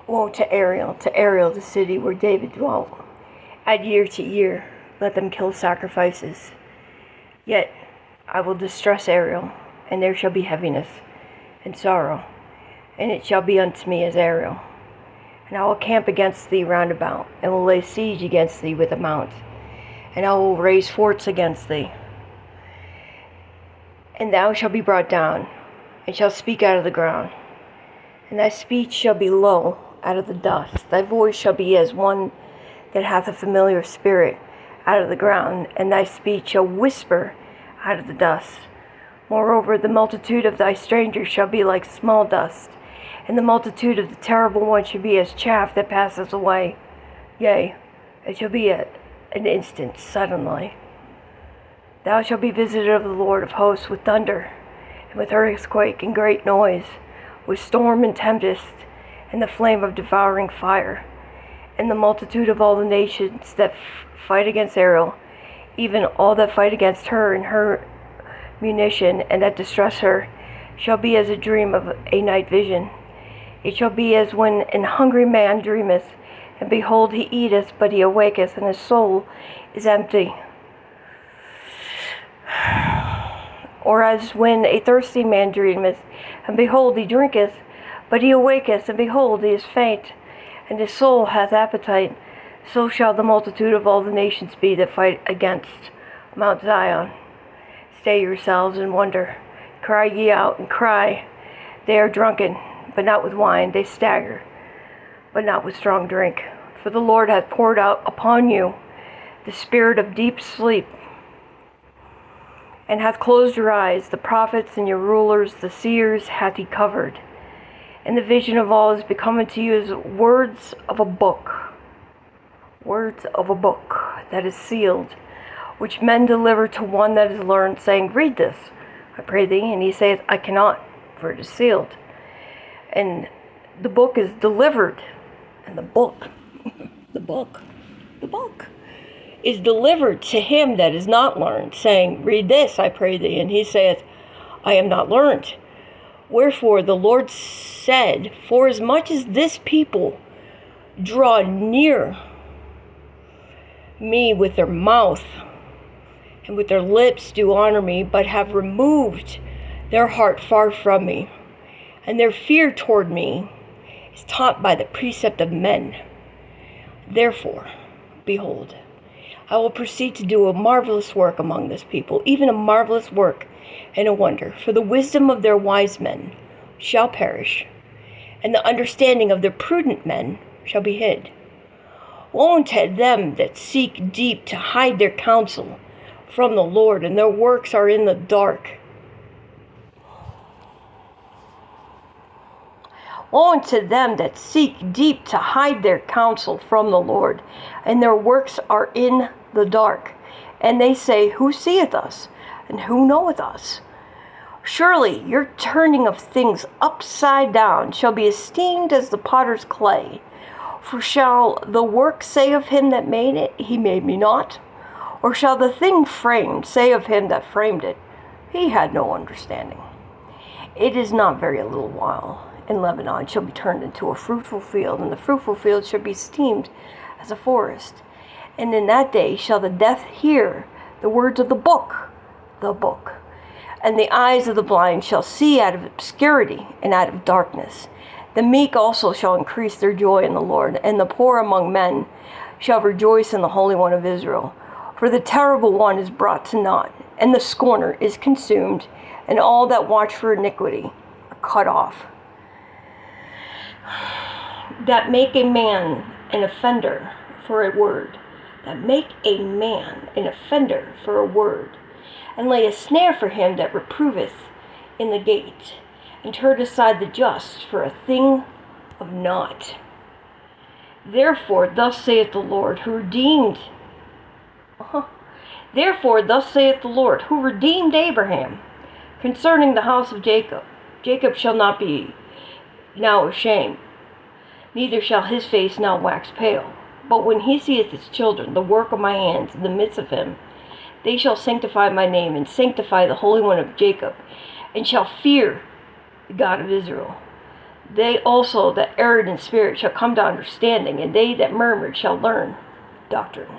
Woe to Ariel, the city where David dwelt. Add year to year, let them kill sacrifices. Yet I will distress Ariel, and there shall be heaviness and sorrow, and it shall be unto me as Ariel. And I will camp against thee round about, and will lay siege against thee with a mount, and I will raise forts against thee. And thou shalt be brought down, and shalt speak out of the ground, and thy speech shall be low out of the dust. Thy voice shall be as one that hath a familiar spirit out of the ground, and thy speech shall whisper out of the dust. Moreover, the multitude of thy strangers shall be like small dust, and the multitude of the terrible ones shall be as chaff that passes away. Yea, it shall be at an instant, suddenly. Thou shalt be visited of the Lord of hosts with thunder, and with earthquake and great noise, with storm and tempest, and the flame of devouring fire. And the multitude of all the nations that fight against Ariel, even all that fight against her and her munition, and that distress her, shall be as a dream of a night vision. It shall be as when an hungry man dreameth, and behold, he eateth, but he awaketh, and his soul is empty. Or as when a thirsty man dreameth, and behold, he drinketh, but he awaketh, and behold, he is faint, and his soul hath appetite. So shall the multitude of all the nations be that fight against Mount Zion. Stay yourselves and wonder. Cry ye out and cry. They are drunken, but not with wine. They stagger, but not with strong drink. For the Lord hath poured out upon you the spirit of deep sleep, and hath closed your eyes. The prophets and your rulers, the seers, hath he covered. And the vision of all is become unto you as words of a book. Words of a book that is sealed, which men deliver to one that is learned, saying, Read this, I pray thee. And he saith, I cannot, for it is sealed. And the book is delivered, and the book is delivered to him that is not learned, saying, Read this, I pray thee. And he saith, I am not learned. Wherefore the Lord said, Forasmuch as this people draw near me with their mouth, and with their lips do honor me, but have removed their heart far from me, and their fear toward me is taught by the precept of men. Therefore, behold, I will proceed to do a marvelous work among this people, even a marvelous work and a wonder. For the wisdom of their wise men shall perish, and the understanding of their prudent men shall be hid. Woe unto them that seek deep to hide their counsel from the Lord, and their works are in the dark. Woe unto them that seek deep to hide their counsel from the Lord, and their works are in the dark. And they say, Who seeth us, and who knoweth us? Surely your turning of things upside down shall be esteemed as the potter's clay. For shall the work say of him that made it, He made me not? Or shall the thing framed say of him that framed it, He had no understanding? It is not very a little while, and Lebanon shall be turned into a fruitful field, and the fruitful field shall be esteemed as a forest. And in that day shall the deaf hear the words of the book, and the eyes of the blind shall see out of obscurity and out of darkness. The meek also shall increase their joy in the Lord, and the poor among men shall rejoice in the Holy One of Israel. For the terrible one is brought to naught, and the scorner is consumed, and all that watch for iniquity are cut off. That make a man an offender for a word, and lay a snare for him that reproveth in the gate, and turn aside the just for a thing of naught. Therefore thus saith the Lord, who redeemed Abraham concerning the house of Jacob. Jacob shall not be now ashamed, neither shall his face now wax pale. But when he seeth his children, the work of my hands, in the midst of him, they shall sanctify my name, and sanctify the Holy One of Jacob, and shall fear the God of Israel. They also that erred in spirit shall come to understanding, and they that murmured shall learn doctrine.